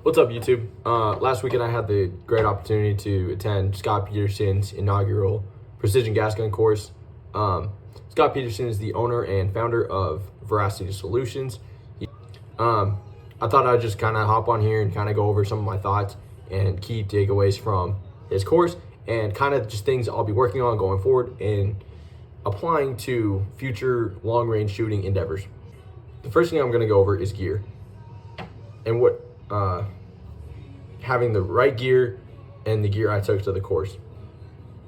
What's up, YouTube? Last weekend I had the great opportunity to attend Scott Peterson's inaugural Precision Gas Gun course. Scott Peterson is the owner and founder of Veracity Solutions. I thought I'd just kind of hop on here and kind of go over some of my thoughts and key takeaways from his course and kind of just things I'll be working on going forward and applying to future long-range shooting endeavors. The first thing I'm going to go over is gear and what having the right gear and the gear I took to the course.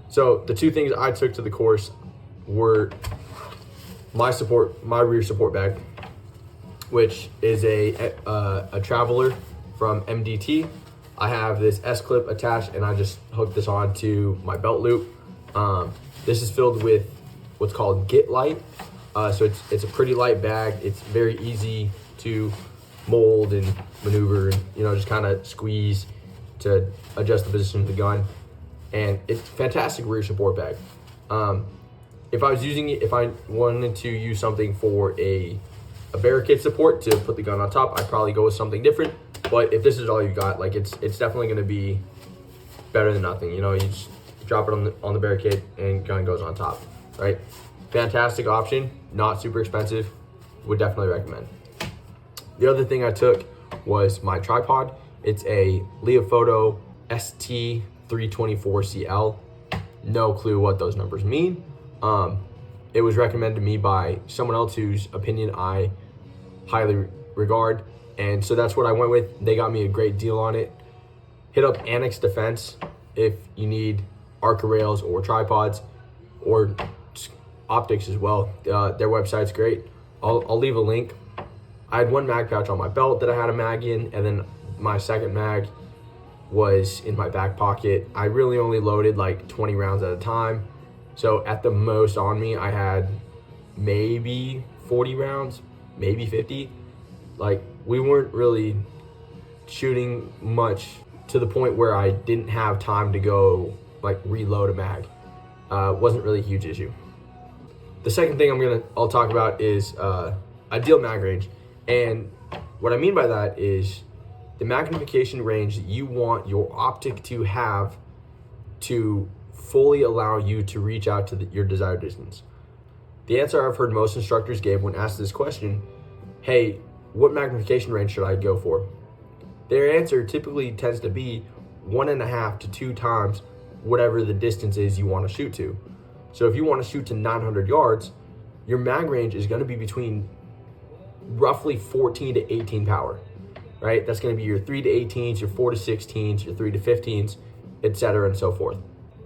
So the two things I took to the course were my rear support bag, which is a Traveler from MDT. I have this S-clip attached and I just hooked this on to my belt loop. This is filled with what's called Get Light. So it's a pretty light bag. It's very easy to mold and maneuver and just kind of squeeze to adjust the position of the gun, and it's a fantastic rear support bag. If I wanted to use something for a barricade support to put the gun on top, I'd probably go with something different. But if this is all you've got, like it's definitely going to be better than nothing. You just drop it on the barricade and gun goes on top, right? Fantastic option, not super expensive. Would definitely recommend. The other thing I took was my tripod. It's a Leofoto ST324CL. No clue what those numbers mean. It was recommended to me by someone else whose opinion I highly regard, and so that's what I went with. They got me a great deal on it. Hit up Annex Defense if you need Arca rails or tripods or optics as well. Their website's great. I'll leave a link. I had one mag pouch on my belt that I had a mag in, and then my second mag was in my back pocket. I really only loaded like 20 rounds at a time. So at the most on me, I had maybe 40 rounds, maybe 50. Like, we weren't really shooting much to the point where I didn't have time to go like reload a mag. Wasn't really a huge issue. The second thing I'll talk about is ideal mag range. And what I mean by that is the magnification range that you want your optic to have to fully allow you to reach out to your desired distance. The answer I've heard most instructors give when asked this question, hey, what magnification range should I go for? Their answer typically tends to be 1.5 to 2 times whatever the distance is you want to shoot to. So if you want to shoot to 900 yards, your mag range is going to be between roughly 14 to 18 power, right? That's going to be your 3 to 18s, your 4 to 16s, your 3 to 15s, etc. and so forth.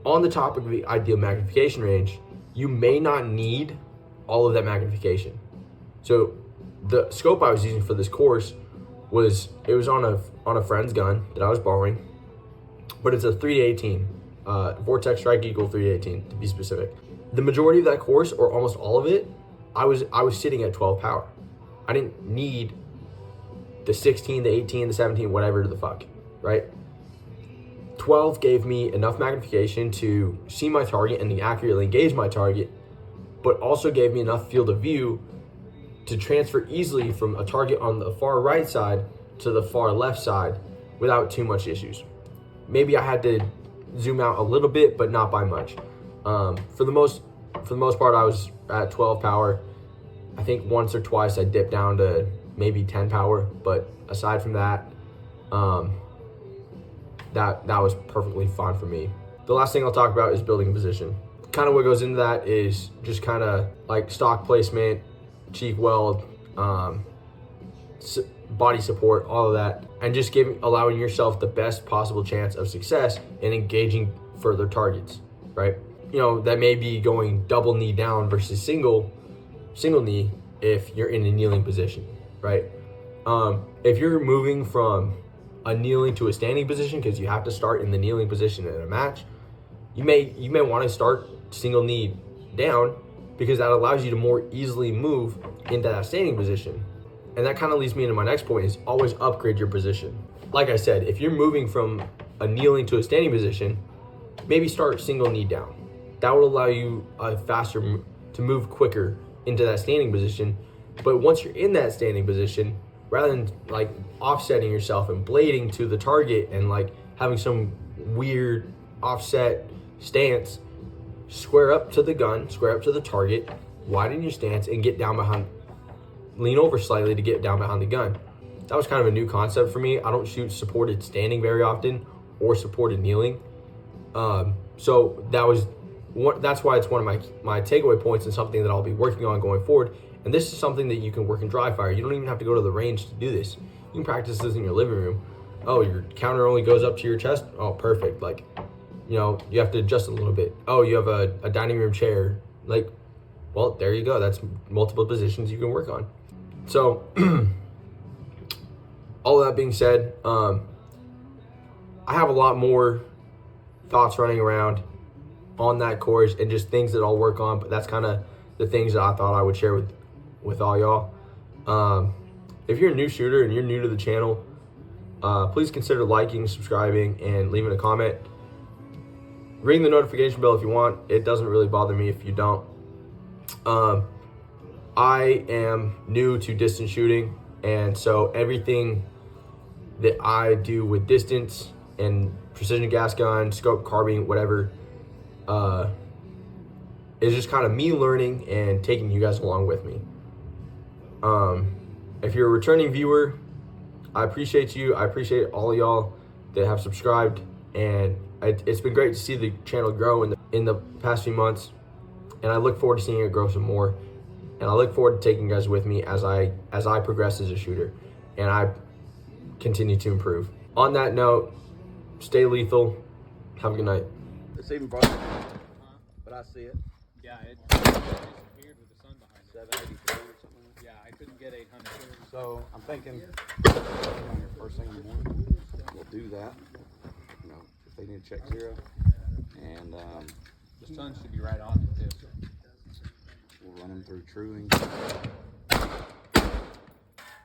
On the topic of the ideal magnification range, you may not need all of that magnification. So the scope I was using for this course was on a friend's gun that I was borrowing, but it's a 3 to 18, Vortex Strike Eagle 3 to 18 to be specific. The majority of that course, or almost all of it, I was sitting at 12 power. I didn't need the 16, the 18, the 17, whatever the fuck, right? 12 gave me enough magnification to see my target and to accurately engage my target, but also gave me enough field of view to transfer easily from a target on the far right side to the far left side without too much issues. Maybe I had to zoom out a little bit, but not by much. For the most part, I was at 12 power. I think once or twice I dipped down to maybe 10 power, but aside from that, that was perfectly fine for me. The last thing I'll talk about is building a position. Kind of what goes into that is just kind of like stock placement, cheek weld, body support, all of that, and just allowing yourself the best possible chance of success in engaging further targets, right? That may be going double knee down versus single knee if you're in a kneeling position, right? If you're moving from a kneeling to a standing position, because you have to start in the kneeling position in a match, you may want to start single knee down, because that allows you to more easily move into that standing position. And that kind of leads me into my next point, is always upgrade your position. Like I said, if you're moving from a kneeling to a standing position, maybe start single knee down. That will allow you to move quicker into that standing position. But once you're in that standing position, rather than like offsetting yourself and blading to the target and like having some weird offset stance, square up to the gun, square up to the target, widen your stance, and get down behind, lean over slightly to get down behind the gun. That was kind of a new concept for me. I don't shoot supported standing very often or supported kneeling. So that's why it's one of my takeaway points and something that I'll be working on going forward. And this is something that you can work in dry fire. You don't even have to go to the range to do this. You can practice this in your living room. Oh, your counter only goes up to your chest. Oh, perfect. Like, you know, you have to adjust a little bit. Oh, you have a dining room chair. Like, well, there you go. That's multiple positions you can work on. So, all of that being said, I have a lot more thoughts running around on that course and just things that I'll work on. But that's kind of the things that I thought I would share with all y'all. If you're a new shooter and you're new to the channel, please consider liking, subscribing, and leaving a comment. Ring the notification bell if you want. It doesn't really bother me if you don't. I am new to distance shooting, and so everything that I do with distance and precision gas gun, scope, carbine, whatever, is just kind of me learning and taking you guys along with me. If you're a returning viewer, I appreciate you. I appreciate all of y'all that have subscribed, and it's been great to see the channel grow in the past few months, and I look forward to seeing it grow some more. And I look forward to taking you guys with me as I progress as a shooter and I continue to improve. On that note, stay lethal. Have a good night. It's even brighter, but I see it. Yeah, it disappeared with the sun behind it. 783 or something. Yeah, I couldn't get 800. So I'm thinking on your first thing in the morning, we'll do that. You know, if they need to check 0, and The sun should be right on it too. we'll run them through truing.